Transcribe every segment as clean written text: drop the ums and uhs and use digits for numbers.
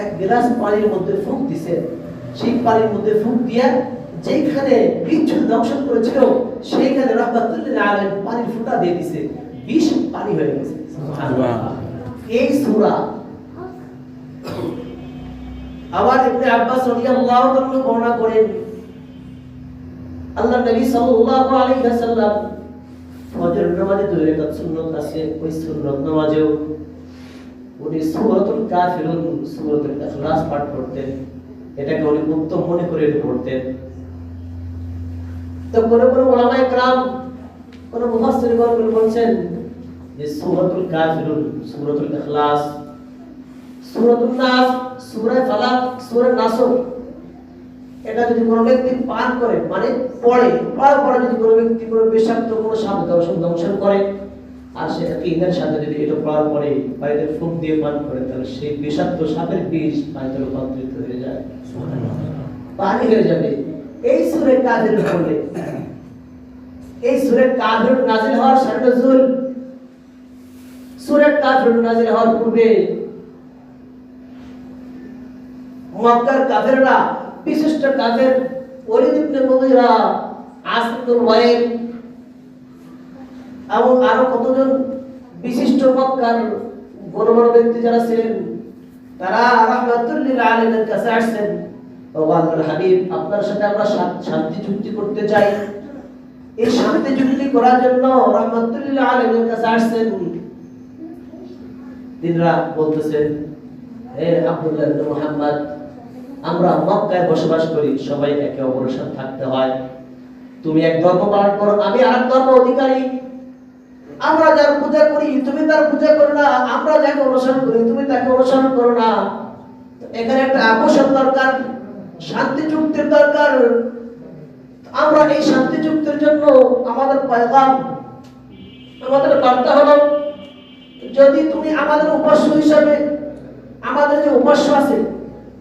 এক গ্লাস পানির মধ্যে ফুঁক দিয়েছেন। সেই পানির মধ্যে ফুঁক দিয়া যেখানে বিচ্ছুর দংশন করেছিল সেইখানে রাহমাতুল লিল আলামিন পানির ফুঁটা দিয়ে দিয়েছে, বিষ পানি হয়ে গেছে। এই সূরা আবার ইবনে আব্বাস রাদিয়াল্লাহু তাআলা বর্ণনা করেন, আল্লাহর নবী সাল্লাল্লাহু আলাইহি ওয়াসাল্লাম ফজর নামাজে 2 রাকাত সুন্নাত আছে, ওই সুন্নাত নামাজেও উনি সূরাতুল কাফিরুন, সূরাতুল ইখলাস পাঠ করতেন। এটাকে উনি উত্তম মনে করে পড়তেন। তো কোন উলামায়ে কেরাম, কোন মুফাসসিরগণ বলছেন যে সূরাতুল কাফিরুন, সূরাতুল ইখলাস, সূরাতুন নাস, সূরা ফালাক, সূরা নাসর, এটা যদি কোনো ব্যক্তি পাঠ করে মানে পড়ে, পড়ার পরে যদি কোনো ব্যক্তি কোনো বিষাক্ত কোনো শব্দ দংশন করে আর সে ঈদের সাথে যদি এটা পড়ার পরে পানিতে ফুঁক দিয়ে পান করে, তাহলে সেই বিষাক্ত সাপের বিষ পানিতে রূপান্তরিত হয়ে যায়, পানি হয়ে যাবে। এই সূরা কাফির পড়লে, এই সূরা কাফির নাযিল হওয়ার শানে নজুল, সূরা কাফির নাযিল হওয়ার পূর্বে মক্কার কাফেররা, বিশিষ্ট কাফের ওলীদ ইবনে মুগীরা, আসিম ইবনে ওয়াইল এবং আরো কতজন বিশিষ্ট মক্কার বড় বড় ব্যক্তি যারা ছিলেন, তারা রাহমাতুল লিল আলামিনের কাছে আসছেন, ও আল্লাহর হাবিব, আপনার সাথে আমরা শান্তি চুক্তি করতে চাই। এই শান্তি চুক্তি করার জন্য রাহমাতুল লিল আলামিনের কাছে আসছেন। তিনরা বলতেছেন, হে আব্দুল্লাহ ইবনে মুহাম্মদ, আমরা মক্কায় বসবাস করি, সবাই একে অপরের সাথে থাকতে হয়। তুমি এক ধর্ম পালন করো, আমি আরেক ধর্ম অধিকারী। আমরা যার পূজা করি তুমি তার পূজা করো না, আমরা যাকে অনুসরণ করি তুমি তাকে অনুসরণ করো না। এখানে একটা আপোষের দরকার, শান্তি চুক্তির দরকার। আমরা এই শান্তি চুক্তির জন্য আমাদের পয়গাম, আমাদের বার্তা হলো, যদি তুমি আমাদের উপাস্য হিসাবে, আমাদের যে উপাস্য আছে,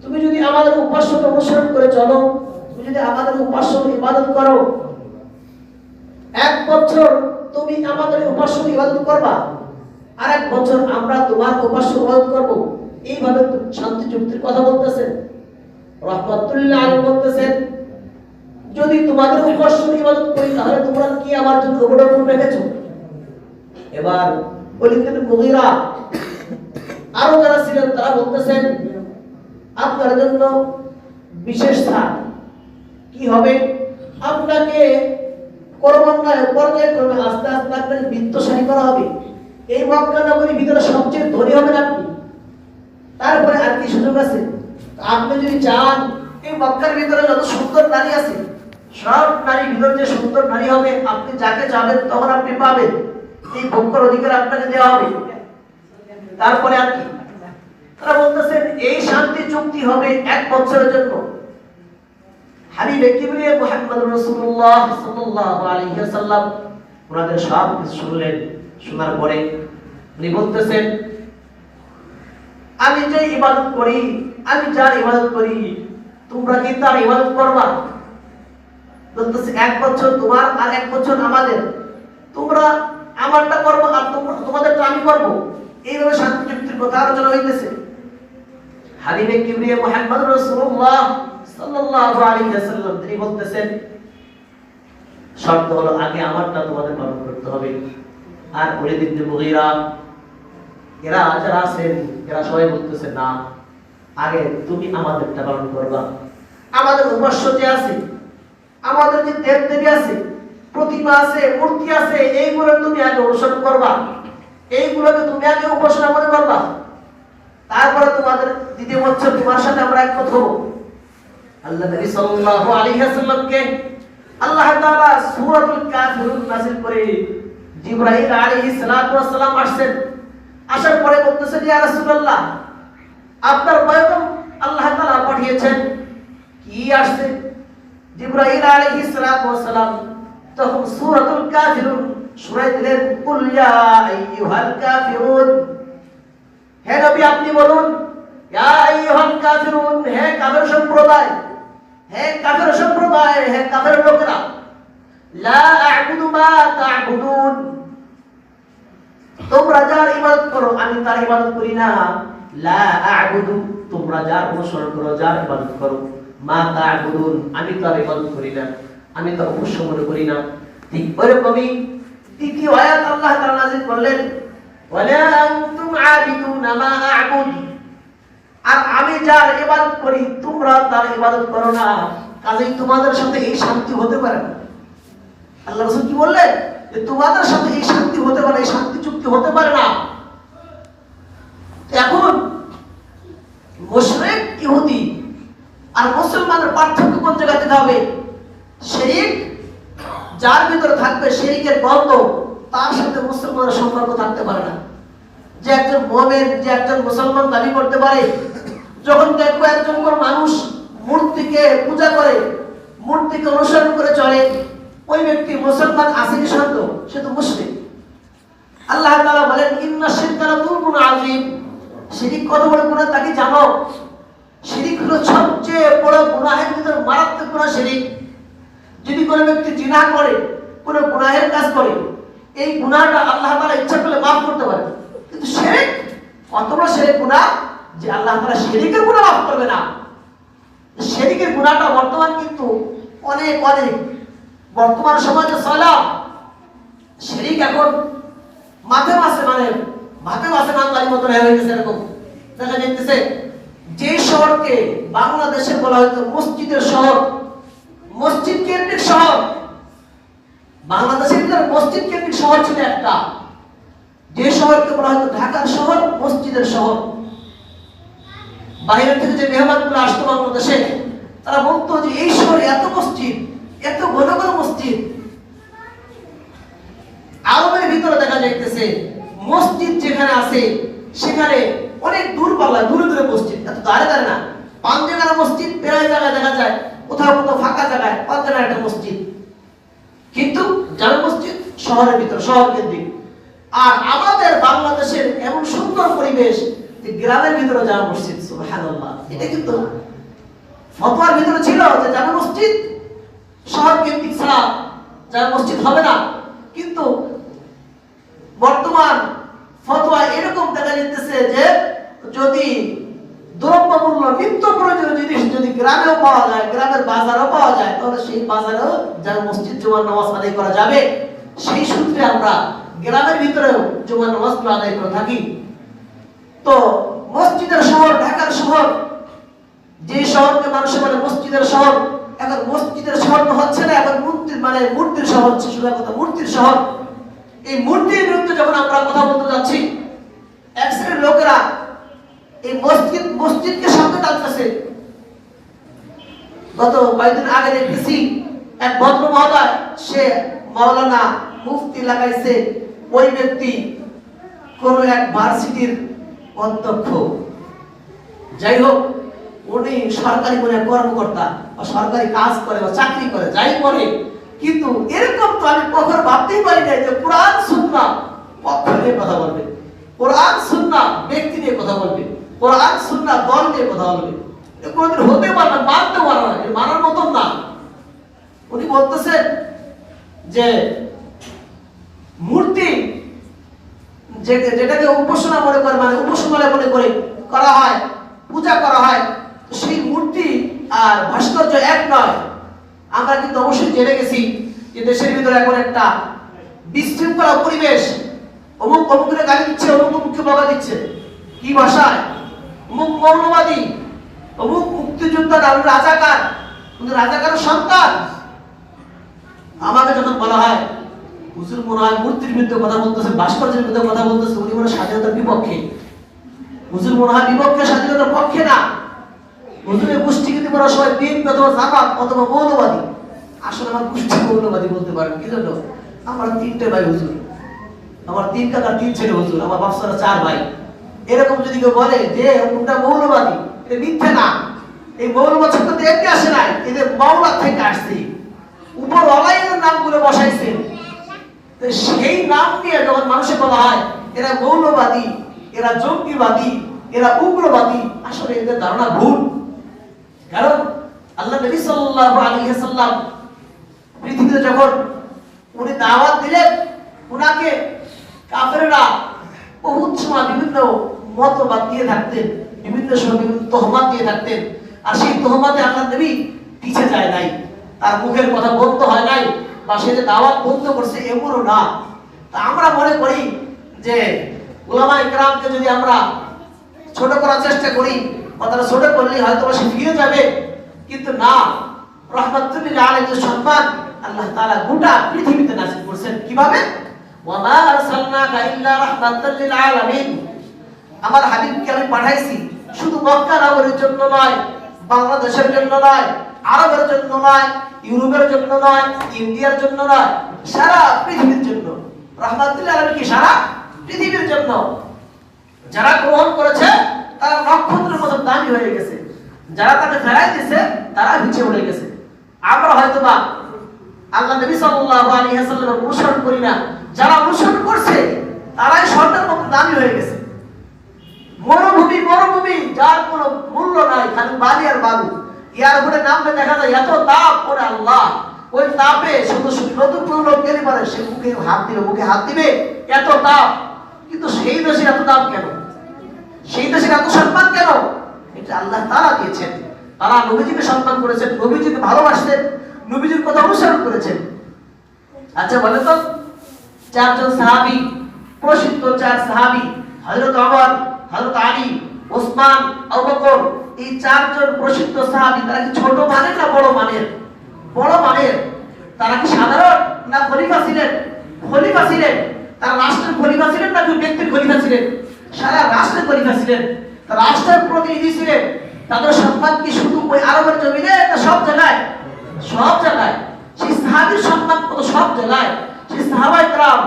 তুমি যদি আমাদের উপাস্যকে অনুসরণ করে চলো, তুমি যদি আমাদের উপাস্যর ইবাদত করো, 1 বছর তুমি আমাদের উপাস্যর ইবাদত করবা, আর 1 বছর আমরা তোমার উপাস্যর ইবাদত করব। এইভাবে শান্তি চুক্তির কথা বলতেছেন। রাহমাতুল লিল আলামিন বলতেছেন, যদি তোমাদের উপাস্যর ইবাদত করি তাহলে তোমরা কি আমার জন্য অবডান রেখেছো? এবার ওলীদ ইবনে মুগীরা আরো যারা ছিলেন তারা বলতেছেন, আপনার জন্য বিশেষ ছাড়। কি হবে? আপনাকে ক্রমান্বয়ে পর্যায়ক্রমে আস্তে আস্তে আপনাকে বিত্তশালী করা হবে। এই মক্কা নগরীর ভিতরে সবচেয়ে ধনী হবেন আপনি। তারপরে আর কি সুযোগ আছে? আপনি যদি চান, এই মক্কার ভিতরে যত সুন্দর নারী আছে, সব নারীর ভিতরে যে সুন্দর নারী হবে, আপনি যাকে চাবেন তখন আপনি পাবেন। এই ভোগ্যের অধিকার আপনাকে দেওয়া হবে। তারপরে আর কি? তারা বলতেছেন এই শান্তি চুক্তি হবে 1 বছরের জন্য। হাবিবে কিবরিয়া মুহাম্মদ রাসূলুল্লাহ সাল্লাল্লাহু আলাইহি ওয়াসাল্লাম ওনাদের সব কিছু শুনলেন। শোনার পরে উনি বলতেছেন, আমি যে ইবাদত করি, আমি যার ইবাদত করি, তোমরা কি তার ইবাদত করবা? বলতেছে 1 বছর তোমার আর 1 বছর আমাদের। তোমরা আমারটা করবো আর তোমাদেরটা আমি করবো। এইভাবে শান্তি চুক্তির কথা আলোচনা হইতেছে। হাবিবে কিবরিয়া মুহাম্মদ রাসূলুল্লাহ সাল্লাল্লাহু আলাইহি ওয়াসাল্লাম তিনি বলতেছেন, শর্ত হলো আগে আমারটা তোমাদের পালন করতে হবে। আর ওলীদ ইবনে মুগীরা এরা যারা আছেন, এরা সবাই বলতেছে, না, আগে তুমি আমাদেরটা পালন করবা। আমাদের উপাস্য যে আছে, আমাদের যে দেব দেবী আছে, প্রতিমা আছে, মূর্তি আছে, এইগুলো তুমি আগে অনুসরণ করবা, এইগুলোকে তুমি আগে উপাসনা মনে করবা। তারপরে তোমাদের 2 বছর তোমার সাথে আমরা একমত হব। আল্লাহ নবী সাল্লাল্লাহু আলাইহি ওয়াসাল্লামকে আল্লাহ তাআলা সূরাতুল কাফিরুন নাযিল করে জিবরাইল আলাইহিস সালাতু ওয়াস সালাম আসেন। আসার পরে বলতেছেন, ইয়া রাসূলুল্লাহ, আপনার পয়গম্বর আল্লাহ তাআলা পাঠিয়েছেন। কি আসছে? জিবরাইল আলাইহিস সালাতু ওয়াস সালাম তখন সূরাতুল কাফিরুন শোনাই দিলেন, কুল ইয়া আইয়ুহাল কাফিরুন, হে নবী আপনি বলুন, ইয়া আইয়ুহাল কাফিরুন, হে কাফের সম্প্রদায়, হে কাফের সম্প্রদায়, হে কাফের লোকেরা, লা আ'বুদু মা তা'বুদুন, তোমরা যার ইবাদত করো আমি তার ইবাদত করি না। লা আ'বুদু, তোমরা যার অনুসরণ করো, যার ইবাদত করো, মা তা'বুদুন, আমি তো আর ইবাদত করি না, আমি তো অনুসরণ করি না। ঠিক ওরকমই দ্বিতীয় আয়াত আল্লাহ তাআলা নাযিল করলেন, ওয়ালা আনতুম আবিদুনা মা আ'বুদ, আর আমি যার ইবাদত করি তোমরা তার ইবাদত করো না, কাজেই তোমাদের সাথে এই শান্তি হতে পারে না। আল্লাহ রাসূল কি বললেন, যে তোমাদের সাথে এই শান্তি হতে পারে, এই শান্তি চুক্তি হতে পারে না। এখন মুশরিক ইহুদি আর মুসলমানের পার্থক্য কোন জায়গাতে হবে? শিরক যার ভিতরে থাকবে, শিরকের গন্ধ, তার সাথে মুসলমানের সম্পর্ক থাকতে পারে না। যে একজন মুমিন, যে একজন মুসলমান দাবি করতে পারে, যখন দেখবে একজন কোন মানুষ মূর্তিকে পূজা করে, মূর্তিকে অনুসরণ করে চলে, ওই ব্যক্তি মুসলমান আছে কি সত্য? সে তো মুশরিক। আল্লাহ তাআলা বলেন, ইন্না শিরকা লাযুলমুন আযীম, শিরক কত বড় গুনাহ তা কি জানো? শিরক হলো সবচেয়ে বড় গুনাহের ভিতর মারাত্মক গুনাহ শিরক। যদি কোনো ব্যক্তি জিনা করে, কোনো গুনাহের কাজ করে, এই গুনাহটা আল্লাহ তাআলা ইচ্ছা করলে মাফ করতে পারে। কিন্তু শিরক কত বড় শিরক গুনাহ যে আল্লাহ তাআলা শিরকের গুনাহ মাফ করবে না। শিরকের গুনাহটা বর্তমান কিন্তু অনেক বর্তমান সমাজে চলা শিরক এখন মাঝে মাঝে বাঙালির মতো হয়ে গেছে। এরকম দেখা যাচ্ছে যে শহরকে বাংলাদেশে বলা হয়তো মসজিদের শহর, মসজিদ কেন্দ্রিক শহর, বাংলাদেশের ভিতরে মসজিদ কেন্দ্রিক শহর ছিল একটা, যে শহরকে বলা হয়তো ঢাকার শহর, মসজিদের শহর। বাইরে থেকে যে মেহমানগুলো আসতো বাংলাদেশে, তারা বলতো যে এই শহরে এত মসজিদ, এত ঘন ঘন মসজিদ। আরবের ভিতরে দেখা যাইতেছে মসজিদ যেখানে আছে সেখানে অনেক দূরপাল্লা, দূরে দূরে মসজিদ, এত দাঁড়ে না। 5 জায়গার মসজিদ প্রায় জায়গায় দেখা যায়, কোথাও কোথাও ফাঁকা জায়গায় 5 জায়গার একটা মসজিদ। কিন্তু জামে মসজিদ শহরের ভিতর, শহর কেন্দ্রিক। আর আমাদের বাংলাদেশের এমন সুন্দর পরিবেশ যে গ্রামের ভিতরে জামে মসজিদ, সুবহানাল্লাহ। এটা কিন্তু ফতোয়ার ভিতরে ছিল যে জামে মসজিদ শহর কেন্দ্রিক ছাড়া জামে মসজিদ হবে না। কিন্তু বর্তমান ফতোয়া এরকম দেখা যাচ্ছে যে যদি দ্রব্যমূল্য নিত্য প্রয়োজনীয় জিনিস যদি গ্রামেও পাওয়া যায়, গ্রামের বাজারেও পাওয়া যায়, তাহলে সেই বাজারেও জামে মসজিদ জুমার নামাজ আদায় করা যাবে। সেই সূত্রে আমরা গ্রামের ভিতরেও জুমার নামাজ আদায় করে থাকি। তো মসজিদের শহর, ঢাকার শহর, যে শহরকে মানুষ বলে মসজিদের শহর, এখন মসজিদের শহর তো হচ্ছে না, এখন মূর্তির শহর হচ্ছে। শুধু কথা মূর্তির শহর। এই মূর্তির বিরুদ্ধে যখন আমরা কথা বলতে যাচ্ছি, এক শ্রেণীর লোকেরা এই মসজিদকে সামনে টানতেছে। গত কয়েকদিন আগে দেখতেছি এক ভদ্র মহোদয়, সে মাওলানা মুফতি লাগাইছে, ওই ব্যক্তি কোন এক ভার্সিটির অধ্যক্ষ। যাই হোক, উনি সরকারি কোনো কর্মকর্তা বা সরকারি কাজ করে বা চাকরি করে, যাই করে, কিন্তু এরকম তো আমি কখনো ভাবতেই পারি নাই যে কোরআন সুন্নাহ পক্ষ নিয়ে কথা বলবে, কোরআন সুন্নাহ ব্যক্তি নিয়ে কথা বলবে, কোরআন সুন্নাহ দল নিয়ে কথা বলবে। এটা কোনোদিন হতে পারে না, মানতে পারে না, এটা মানার মতন না। উনি বলতেছেন যে মূর্তি যেটাকে উপাসনা মনে করে, উপাসনা মনে করে করা হয়, পূজা করা হয়, সেই মূর্তি আর ভাস্কর্য এক নয়। আমরা কিন্তু অবশ্যই জেনে গেছি যে দেশের ভিতরে এখন একটা বিশৃঙ্খলা পরিবেশ। অমুককে গালি দিচ্ছে, অমুককে বকা দিচ্ছে, কি ভাষায়? অমুক মৌলবাদী, অমুক মুক্তিযোদ্ধা, রাজাকার, রাজাকারের সন্তান। আমাকে যখন বলা হয় হুজুর মনে হয় মূর্তির বিরুদ্ধে কথা বলতেছে, ভাস্কর্যের বিরুদ্ধে কথা বলতেছে, উনি মনে স্বাধীনতার বিপক্ষে। হুজুর মনে হয় বিপক্ষে, স্বাধীনতার পক্ষে না। হুজুরের গোষ্ঠী কিন্তু বড় সবাই বিএনপি অথবা জামাত অথবা মৌলবাদী। আসলে আমার গোষ্ঠী মৌলবাদী বলতে পারেন। কি জন্য? আমার 3টে ভাই হুজুর, আমার 3 কাকা 3 ছেলে হুজুর, আমার বাপসারা 4 ভাই। এরকম যদি কেউ বলে যে ওটা মৌলবাদী, এটা মিথ্যা না। এই মৌলবাদ শব্দ তো এমনি আসে নাই, এদের মাওলা থেকে আসছে। উপর ওয়ালাইয়ের নামগুলো বসাইছে, সেই নাম নিয়ে যখন মানুষে বলা হয় এরা মৌলবাদী, এরা জঙ্গিবাদী, এরা উগ্রবাদী, আসলে এদের ধারণা ভুল। কারণ আল্লাহ নবী সাল্লাল্লাহু আলাইহি ওয়াসাল্লাম পৃথিবীতে যখন উনি দাওয়াত দিলেন, উনাকে কাফেররা বহুত সময় বিভিন্ন মতবাদ দিয়ে থাকতেন, বিভিন্ন সময় বিভিন্ন তহমাত দিয়ে থাকতেন। আর সেই তহমাতে আল্লাহ নবী পিছে যায় নাই, তার মুখের কথা বন্ধ হয় নাই, বা সে যে দাওয়াত বন্ধ করছে এমনও না। তা আমরা মনে করি যে উলামায়ে কেরামকে যদি আমরা ছোট করার চেষ্টা করি, কথাটা ছোট করলেই হয়তো সে ফিরে যাবে, কিন্তু না, রাহমাতুল লিল আলামিনের সম্মান আল্লাহ তাআলা গোটা পৃথিবীতে নাযিল করেছেন। কিভাবে? ওয়া মা আরসালনাকা ইল্লা রাহমাতাল লিল আলামিন। আমার হাবিবকে আমি পাঠাইছি শুধু মক্কা নগরীর জন্য নয়, বাংলাদেশের জন্য নয়, আরবের জন্য নয়, ইউরোপের জন্য নয়, ইন্ডিয়ার জন্য নয়, সারা পৃথিবীর জন্য। রাহমাতুল লিল আলামিন কি সারা পৃথিবীর জন্য। যারা গ্রহণ করেছে তারা নক্ষত্রের মতো দামি হয়ে গেছে, যারা তাকে ফেরাই দিয়েছে তারা নিচে উঠে গেছে। আমরা হয়তোবা আল্লাহ নবী সাল্লাল্লাহু আলাইহি ওয়াসাল্লামের অনুসরণ করি না, যারা অনুসরণ করছে তারাই স্বর্ণের মতো দামি হয়ে গেছে। মরুভূমি যার কোনো মূল্য নাই, খালি বালি আর বালু। ইয়ার উপরে নামলে দেখা যায় এত তাপ, ওরে আল্লাহ, ওই তাপে শুধু নতুন কোনো লোক গেলে পারে সে মুখে হাত দিবে, এত তাপ। কিন্তু সেই দেশে এত তাপ কেন? সেই দেশের এত সম্মান কেন? এটা আল্লাহ তাআলা দিয়েছেন। তারা নবীজিকে সম্মান করেছেন, নবীজিকে ভালোবাসতেন, নবীজির কথা অনুসরণ করেছেন। আচ্ছা বলে তো, চারজন সাহাবী, প্রসিদ্ধ চার সাহাবী, হযরত ওমর, হযরত আলী, ওসমান, আবু বকর, এই চারজন প্রসিদ্ধ সাহাবী, তারা কি ছোট মানের না বড় মানের? বড় মানের। তারা কি সাধারণ না খলিফা ছিলেন? খলিফা ছিলেন। তারা রাষ্ট্রের খলিফা ছিলেন না ব্যক্তির খলিফা ছিলেন? সারা রাষ্ট্রের খলিফা ছিলেন, রাষ্ট্রের প্রতিনিধি ছিলেন। তাদের সম্মান কি শুধু ওই আরবের জমিনে না সব জায়গায়? সব জায়গায়। সেই সাহাবীর সম্মান কত সব জায়গায়। সেই সাহাবায়ে কেরাম,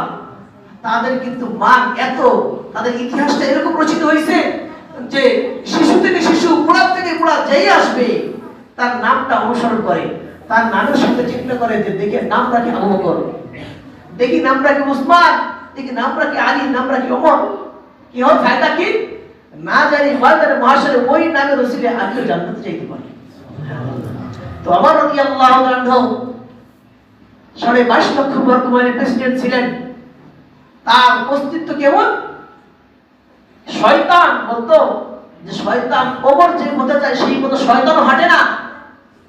তাদের কিন্তু মান এত, তাদের ইতিহাসটা এরকম রচিত হয়েছে যে শিশু থেকে শিশু, বুড়া থেকে বুড়া যেই আসবে তার নামটা অনুসরণ করে, তার নামের সাথে চিন্তা করে যে দেখি নাম রাখি আবু বকর, দেখি নাম রাখি উসমান, দেখি নাম রাখি আলী, নাম রাখি ওমর। কি হয় ফায়দা কি? না জানি ময়দানে মাহশরে ওই নামের ওসিলে আমিও জান্নাতে যেতে পারি। তো ওমর রাদিয়াল্লাহু আনহু 22.5 লক্ষ বর্গ মাইলের প্রেসিডেন্ট ছিলেন। তার অস্তিত্ব কেমন? শয়তান বলতো যে শয়তান ওমর যে হতে চায় সেই মতো শয়তানও হাঁটে না।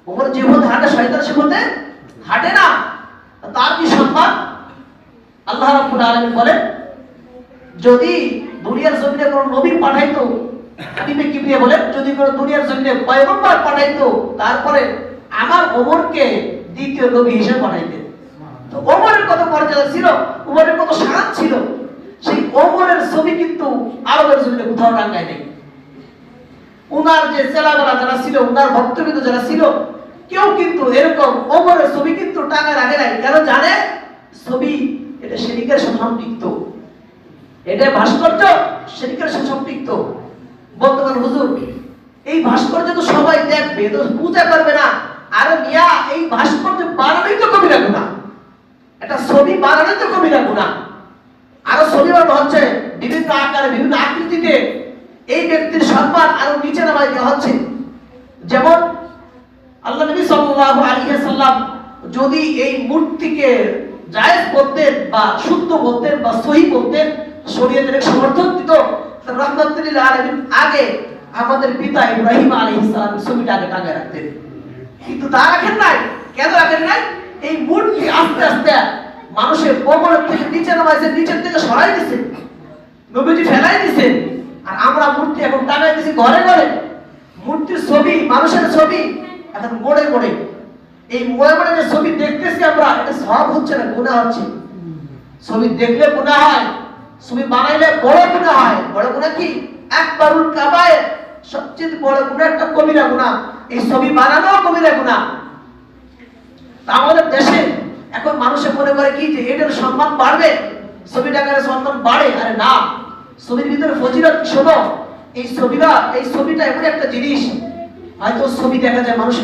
ওমর যে পথে হাঁটে শয়তান সে পথে হাঁটে না। তার কি সম্মান? আল্লাহ রাব্বুল আলামিন বলেন, যদি দুনিয়ার জমিনে কোন নবী পাঠাইতো, হাবিবে কিবরিয়া বলেন, যদি কোন দুনিয়ার জমিনে পয়গম্বর পাঠাইতো, তারপরে আমার ওমরকে দ্বিতীয় নবী হিসেবে পাঠাইতেন। তো ওমরের কত মর্যাদা ছিল, ওমরের কত শান ছিল, সেই ওমরের ছবি কিন্তু আরবের জমিনে কোথাও টাঙ্গায় নেই। উনার যে চেলাবেলা যারা ছিল, উনার ভক্তবৃন্দ যারা ছিল, কেউ কিন্তু এরকম ওমরের ছবি কিন্তু টাঙ্গায় রাখে নাই। কেন জানে? ছবি এটা শিরকের সাথে সম্পৃক্ত, এটা ভাস্কর্য শিরকের সাথে সম্পৃক্ত। বলতে পারেন হুজুর এই ভাস্কর্য তো সবাই দেখবে, তো পূজা করবে না। আরে মিয়া, এই ভাস্কর্য বানানোই তো কবিরা গুনাহ, একটা ছবি বানানোই তো কবিরা গুনাহ। আরো ছবি বানানো হচ্ছে বিভিন্ন আকারে, বিভিন্ন আকৃতিতে, এই ব্যক্তির সম্মান আরো নিচে নামাই দেওয়া হচ্ছে। যেমন আল্লাহ নবী সাল্লাল্লাহু আলাইহি ওয়াসাল্লাম যদি এই মূর্তিকে জায়েজ বলতেন বা শুদ্ধ বলতেন বা সহিহ বলতেন, শরীয়তের সমর্থন দিত, রাহমাতুল লিল আলামিন আগে আমাদের পিতা ইব্রাহিম আলাইহিস সালাম ছবিটা আগে টাঙিয়ে রাখতেন। কিন্তু তা রাখেন নাই। কেন রাখেন নাই? এই মূর্তি আস্তে আস্তে মানুষের কোমরের থেকে নিচে নামাইছে, নিচের থেকে সরাই দিয়েছে, নবীজি ফেলাই দিয়েছেন। আর আমরা মূর্তি এখন টাঙাই দিয়েছি ঘরে ঘরে। মূর্তির ছবি, মানুষের ছবি এখন মোড়ে মোড়ে। এই মোড়ে মোড়ে যে ছবি দেখতেছি আমরা, এটা সওয়াব হচ্ছে না, গুনাহ হচ্ছে। ছবি দেখলে গুনাহ হয়, ছবি বানাইলে বড় গুনাহ হয়। বড় গুনাহ কি? আকবারুল কাবায়ের, সবচেয়ে বড় গুনাহ একটা কবিরা গুনাহ। এই ছবি বানানো কবিরা গুনাহ। আমাদের দেশে এখন মানুষে মনে করে কি যে এটার সম্মান বাড়বে, ছবিটার সম্মান বাড়ে। আরে না, ছবির ভিতরে ফজিলত শোনো। এই ছবিটা এমন একটা জিনিস, হয়তো ছবি দেখা যায় মানুষ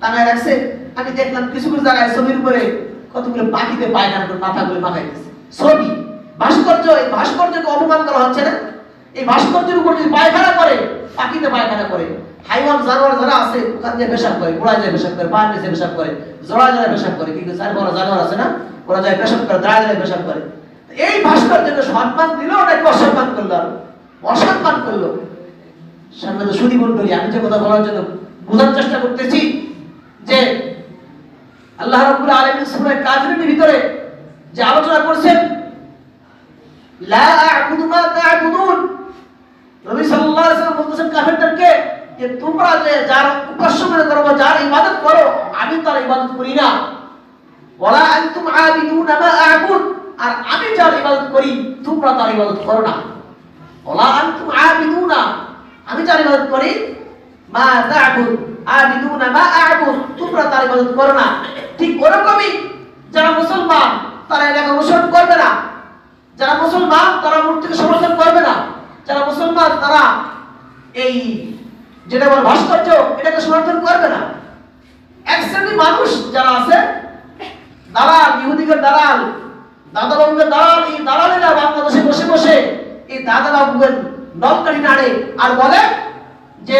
টাঙায় রাখছে। আমি দেখলাম কিছু কিছু জায়গায় ছবির উপরে কতগুলো পাখিতে পায়খানা করে মাথাগুলো মাখাইতেছে। ছবি ভাস্কর্য, এই ভাস্কর্যকে অপমান করা হচ্ছে না? এই ভাস্কর্যের উপর যদি পায়খানা করে, পাখিতে পায়খানা করে, হাইওয়ান জানোয়ার যারা আছে ওখান দিয়ে পেশাব করে, গোড়ায় যায় পেশাব করে, পায়ের নিচে পেশাব করে, জোড়ায় জোড়ায় পেশাব করে, কিন্তু চার বড় জানোয়ার আছে না, ওরা যায় পেশাব করে, দাঁড়ায় দাঁড়ায় পেশাব করে। এই ভাস্কর্যকে সম্মান দিল নাকি অসম্মান করলো? অসম্মান করলো। সম্মানিত সুধী মণ্ডলী, আমি যে কথা বলার জন্য বোঝার চেষ্টা করতেছি যে আল্লাহ রাব্বুল আলামিন সূরা কাফিরুনের ভিতরে যে আলোচনা করছেন, লা আ'বুদু মা তা'বুদুন, নবী সাল্লাল্লাহু আলাইহি ওয়াসাল্লাম বলতেছেন কাফিরদেরকে যে তোমরা যে যার উপাস্য মনে করো, যার ইবাদত করো, আমি তার ইবাদত করি না। ওয়ালা আনতুম আবিদুনা মা আ'বুদ, আর আমি যার ইবাদত করি তোমরা তার ইবাদত করো না। ওয়ালা আনতুম আবিদুনা, আমি যার ইবাদত করি, মা তা'বুদ, আবিদুনা মা আ'বুদ, তোমরা তার ইবাদত করো না। ঠিক ওরকমই যারা মুসলমান তারা এটাকে অনুসরণ করবে না, যারা মুসলমান তারা মূর্তিকে সমর্থন করবে না, যারা মুসলমান তারা এই যেটা বলে ভাস্কর্য এটাকে সমর্থন করবে না। এক শ্রেণীর মানুষ যারা আছে, দালাল, ইহুদিদের দালাল, দাদা বাবুদের দালাল, এই দালালেরা বাংলাদেশে বসে বসে এই দাদা বাবুদের নলকাঠি নাড়ে আর বলে যে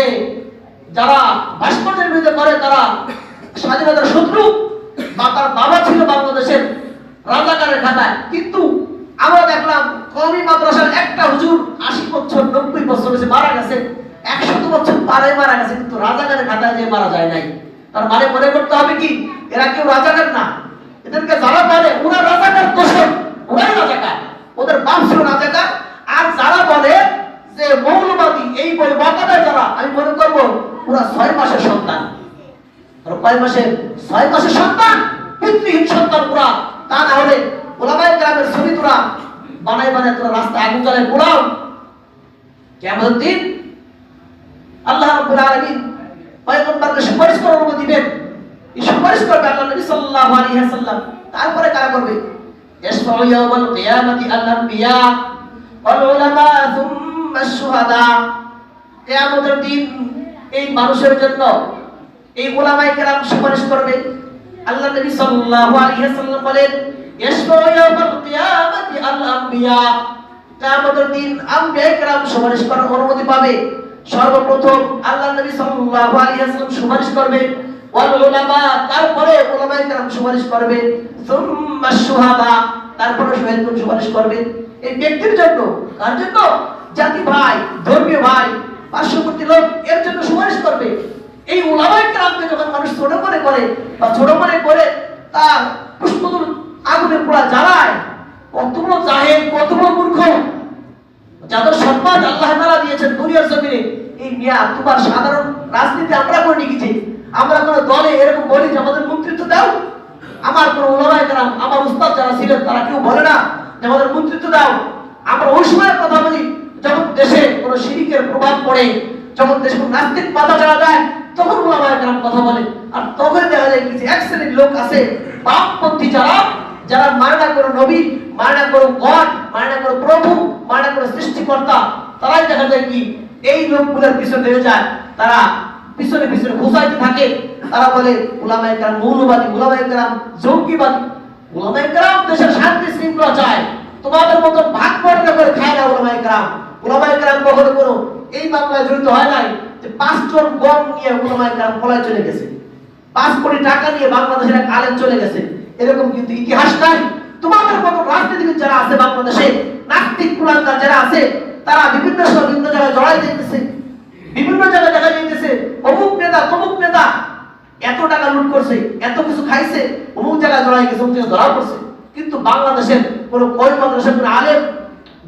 যারা ভাস্কর্যের বিরুদ্ধে করে তারা স্বাধীনতার শত্রু, বা তার বাবা ছিল বাংলাদেশের রাজাকারের খাতায়। কিন্তু আমরা দেখলাম কওমি মাদ্রাসার একটা হুজুর 80 বছর 90 বছর হয়েছে মারা গেছে, 100 বছর পারে মারা গেছে, কিন্তু রাজাকারের খাতায় যে মারা যায় নাই। তার মানে মনে করতে হবে কি এরা কেউ রাজাকার না, এদেরকে যারা বলে ওরা রাজাকার দোষর, ওরাই রাজাকার, ওদের বাপ ছিল রাজাকার। আর যারা বলে যে মৌলবাদী, এই বই বকাটা যারা, আমি মনে করব ওরা 6 মাসের সন্তান। আর কয় মাসের? 6 মাসের সন্তান, পিতৃহীন সন্তান পুরা। তা না হলে ওলামায়ে কেরামের ছবি তোরা বানাই বানাই তোরা রাস্তায় আগুন জ্বালায় পোড়াও। কিয়ামতের দিন আল্লাহ রাব্বুল আলামিন পয়গম্বরকে সুপারিশ করার অনুমতি দিবেন। এই সুপারিশ করবে আল্লাহ নবী সাল্লাল্লাহু আলাইহি ওয়াসাল্লাম। তারপরে কারা করবে? ইয়াশফাউ ইয়াওমাল কিয়ামাতি আল আনবিয়া ওয়াল উলামা সুম্মা আশ-শুহাদা। কিয়ামতের দিন এই মানুষের জন্য এই উলামায়ে কেরাম সুপারিশ করবে। আল্লাহ নবী সাল্লাল্লাহু আলাইহি ওয়াসাল্লাম বলেন, ইয়াশফাউ ইয়াওমাল কিয়ামাতি আল আনবিয়া, কিয়ামতের দিন আম্বিয়া কেরাম সুপারিশ করার অনুমতি পাবে। সর্বপ্রথম আল্লাহ নবী সাল্লাল্লাহু আলাইহি ওয়াসাল্লাম সুপারিশ করবে, ওয়াল উলামা, তারপরে উলামায়ে কেরাম সুপারিশ করবে, সুম্মা আশ-শুহাদা, তারপরে শহীদগণ সুপারিশ করবে। এই ব্যক্তির জন্য, কার জন্য? জাতি ভাই, ধর্মীয় ভাই, পার্শ্ববর্তী লোক, এর জন্য সুপারিশ করবে। এই উলামায়ে কেরামকে যখন মানুষ ছোট মনে করে বা ছোট মনে করে তার পুষ্পদুল আগুনে পোড়া জ্বালায়, কত বড় জাহেল, কত বড় মূর্খ, যাদের সম্মান আল্লাহ তাআলা দিয়েছেন দুনিয়ার জমিনে। এই মিয়া তোমার সাধারণ রাজনীতি আমরা করে নিয়েছি, আমরা কোন দলে এরকম বলি যে আমাদের মন্ত্রিত্ব দাও। আমার কোন উলামায়ে কেরাম, আমার উস্তাদ যারা ছিলেন তারা কেউ বলে না যে আমাদের মন্ত্রিত্ব দাও। আমরা ওই সময়ের কথা বলি যখন দেশে কোন শিরকের প্রভাব পড়ে, যখন দেশে কোন নাস্তিক পাতা চলা যায়, তখন উলামায়ে কেরাম কথা বলে। আর তখন দেখা যায় কিছু এক শ্রেণীর লোক আছে বামপন্থী, যারা মানে না করে নবী, মানে না করে গড, মানে না করে প্রভু, মানে না করে সৃষ্টিকর্তা, তারাই দেখা যায় কি এই লোকগুলোর পিছনে লেগে যায়, তারা পিছনে পিছনে ঘুষাইতে থাকে। তারা বলে উলামায়ে কেরাম মৌলবাদী, উলামায়ে কেরাম জঙ্গিবাদী। উলামায়ে কেরাম দেশের শান্তি শৃঙ্খলা চায়, তোমাদের মতো ভাগ বন্টন করে খায় না উলামায়ে কেরাম। উলামায়ে কেরাম কখনো কোনো এই মামলায় জড়িত হয় নাই যে 5 জন গম নিয়ে উলামায়ে কেরাম পলায় চলে গেছে, 5 কোটি টাকা নিয়ে বাংলাদেশের এক আলেম চলে গেছে, এরকম কিন্তু ইতিহাস নাই। তোমাদের মতো রাজনীতিবিদ যারা আছে বাংলাদেশে, নাস্তিক কুলাঙ্গার যারা আছে, তারা বিভিন্ন জায়গায় জড়াই যাইতেছে, বিভিন্ন জায়গায় দেখা যাইতেছে অমুক নেতা তমুক নেতা এত টাকা লুট করছে, এত কিছু খাইছে, অমুক জায়গায় জড়াই গেছে, অমুক জায়গায় ধরা পড়ছে। কিন্তু বাংলাদেশের কোন কয় মাদ্রাসার কোন আলেম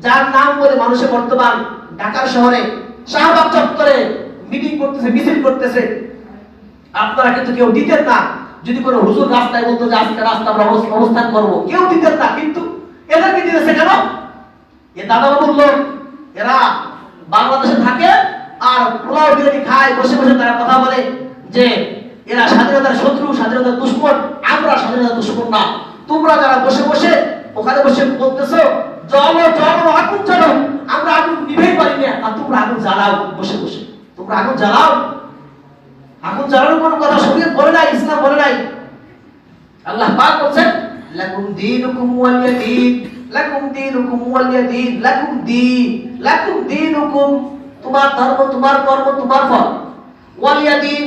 যার নাম বলে মানুষের বর্তমান ঢাকার শহরে শাহবাগ চত্বরে মিটিং করতেছে, মিছিল করতেছে, আপনারা কিন্তু কেউ দিতেন না। যদি কোনো হুজুর রাস্তায় বলতো যে আজকে রাস্তা আমরা অবস্থান করবো, কেউ দিতেন না। কিন্তু এদেরকে দিতেছে কেন? এ দাদা বাবুর লোক, এরা বাংলাদেশে থাকে আর পোলাও বিরিয়ানি খায়, বসে বসে তারা কথা বলে যে এরা স্বাধীনতার শত্রু, স্বাধীনতার দুশমন। আমরা স্বাধীনতার দুশমন না। তোমরা যারা বসে বসে ওখানে বসে বলতেছো চলো চলো আগুন জ্বালো, আমরা আগুন নিভেই পারি না, আর তোমরা আগুন জ্বালাও বসে বসে, তোমরা আগুন জ্বালাও। আগুন জ্বালানোর কোনো কথা শরীয়ত বলে নাই, ইসলাম বলে নাই। আল্লাহ পাক বলেন লাকুম দীনুকুম ওয়ালিয়া দীন, লাকুম দীনুকুম ওয়ালিয়া দীন, লাকুম দীনুকুম, তোমার ধর্ম তোমার কর্ম তোমার ফল, ওয়ালিয়া দীন,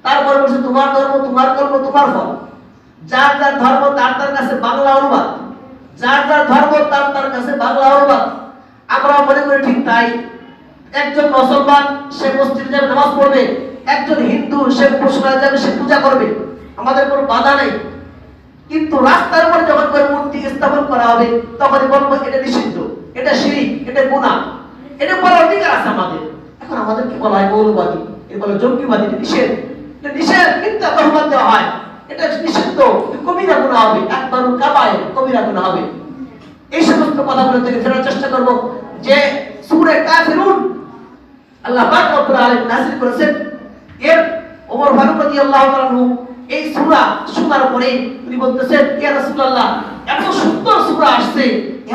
তারপর বলছে তোমার ধর্ম তোমার কর্ম তোমার ফল। যার যার ধর্ম তার তার কাছে বাংলা অনুবাদ, যার যার ধর্ম তার তার কাছে বাংলা অনুবাদ। আমরা মনে করি ঠিক তাই। একজন মুসলমান সে মসজিদে যাবে নামাজ পড়বে, একজন হিন্দু সে উপাসনায় যাবে, সে পূজা করবে, আমাদের কোনো বাধা নেই। কিন্তু রাস্তার উপর যখন করে মূর্তি স্থাপন করা হবে তখন বলবো এটা নিষিদ্ধ, এটা শিরক, এটা গুনাহ, এটা বলার অধিকার আছে আমাদের। এখন আমাদেরকে বলা হয় মৌলবাদী, এটা বলে জঙ্গিবাদী, এটা নিষেধ, এটা নিষেধ, মিথ্যা তহমত দেওয়া হয়, এটা নিষিদ্ধ, কবিরা গুনাহ হবে, একবার কাবায়ে কবিরা গুনাহ হবে। এই সমস্ত কথাগুলো থেকে ফেরার চেষ্টা করব। যে সূরা কাফিরুন আল্লাহ পাক রব্বুল আলামিন নাযিল করেছেন, এর ওমর ফারুক রাদিয়াল্লাহু তাআলা আনহু এই সূরা শোনার পরে তিনি বলতেছেন, ইয়া রাসূলুল্লাহ, এত সুন্দর সূরা আসছে,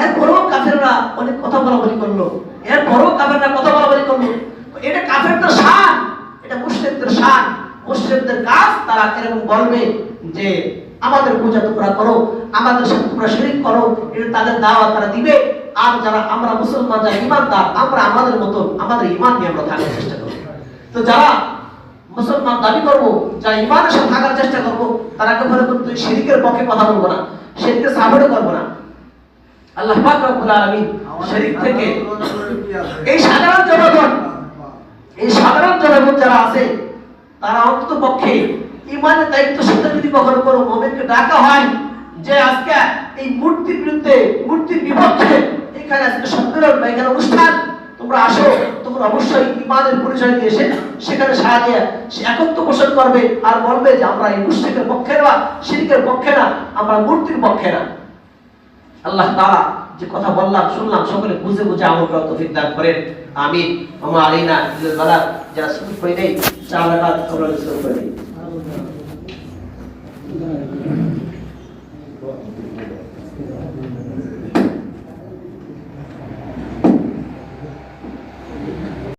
এরপরও কাফেররা অনেক কথা বলাবলি করলো, এরপরও কাফেররা কথা বলাবলি করলো। এটা কাফেরদের শান, এটা মুশরিকদের শান, মুশরিকদের কাজ। তারা এরকম বলবে যে আমাদের পূজা তোমরা করো, আমাদের সাথে তোমরা শিরক করো, এটা তাদের দাওয়াত তারা দিবে। আর যারা আমরা মুসলমান, যারা ঈমানদার, আমরা আমাদের মতো আমাদের ঈমান নিয়ে আমরা থাকার চেষ্টা করব। তো যারা মুসলমান দাবি করব, যারা ঈমানের সাথে থাকার চেষ্টা করব, তারা কখনো কিন্তু শিরকের পক্ষে কথা বলবো না, শিরকের সাপোর্ট করব না। আল্লাহ পাক রব্বুল আলামিন শিরক থেকে এই সাধারণ জনগণ যারা আছে তারা অন্তত পক্ষে ঈমানের দায়িত্বশীলতা যদি কখনো কোনো মুমিনকে ডাকা হয় যে আজকে এই মূর্তির বিরুদ্ধে, মূর্তির বিপক্ষে এখানে আজকে সম্মেলন বা এখানে অনুষ্ঠান, তোমরা আসো, তোমরা অবশ্যই ঈমানের পরিচয় দিয়ে এসে সেখানে সাড়া দিয়ে সে একত্র পোষণ করবে আর বলবে যে আমরা এই মুশরিকের পক্ষে না, শিরকের পক্ষে না, আমরা মূর্তির পক্ষে না। আল্লাহ তাআলা যে কথা বললাম শুনলাম সকলে বুঝে বুঝে আমল করার তৌফিক দান করেন। আমিন। ওয়া মা আলাইনা ইল্লাল বালাগ। যারা শুরু করে নেই 4 রাকাত আমরা শুরু করে নেই।